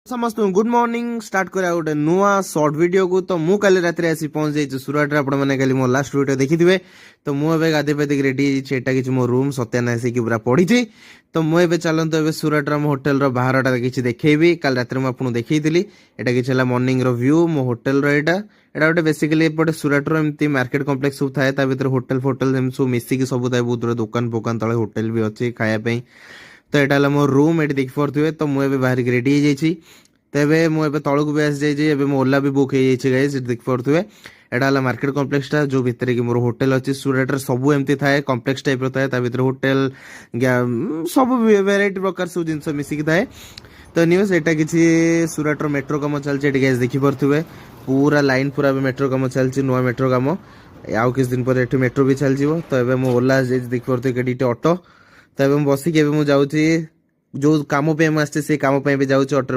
समस्त good morning start करा गोटे नुआ शॉर्ट वीडियो को तो मु काली रात आसी पहुंच जाइए सुरत रे। आपने काली मो लास्ट वीडियो देखिथे तो मुझे गाधे पाधे रेडी एटा कि मो रूम सत्यान आसिक पूरा पड़ी तो मुझे चलते ए सुरत होटेल बाहरटा किसी देखी कल रात मुझे देखी एटा कि मॉर्निंग रो व्यू मो होटेल एटा एटा गोटे बेसिकली एपटे सुरत एमती मार्केट कम्प्लेक्स सब थाए होटेल फोटेल सब मिसिकी सब थाए बहुत दुकान फोकान तले होटेल भी अच्छी खायापी। तो यहाँ मो रूम ये देखिपे तो मुझे बाहर रेडी हो जाइए तेबे मुझे तौक भी आसी जाइए मो ओला भी बुक हो गाइस देखिपे। एटा मार्केट कम्प्लेक्स टा जो भितर कि मोर होटेल अच्छी सुरत सब एमती थाए कम्प्लेक्स टाइप थाए भीतर होटेल सब वेराइटी प्रकार सब जिन मिसिकी थाए। तो न्यूज एटा किसी सुरत मेट्रो कम चलती गाइस देखिपे पूरा लाइन पूरा मेट्रो कम चलती नुआ मेट्रो कम आउ किस दिन पर मेट्रो भी चल तो ये मो ओला देखिपे ऑटो तो बसिक जाऊँगी जो कम पे आसचे से कम भी जाऊँगी ऑटो।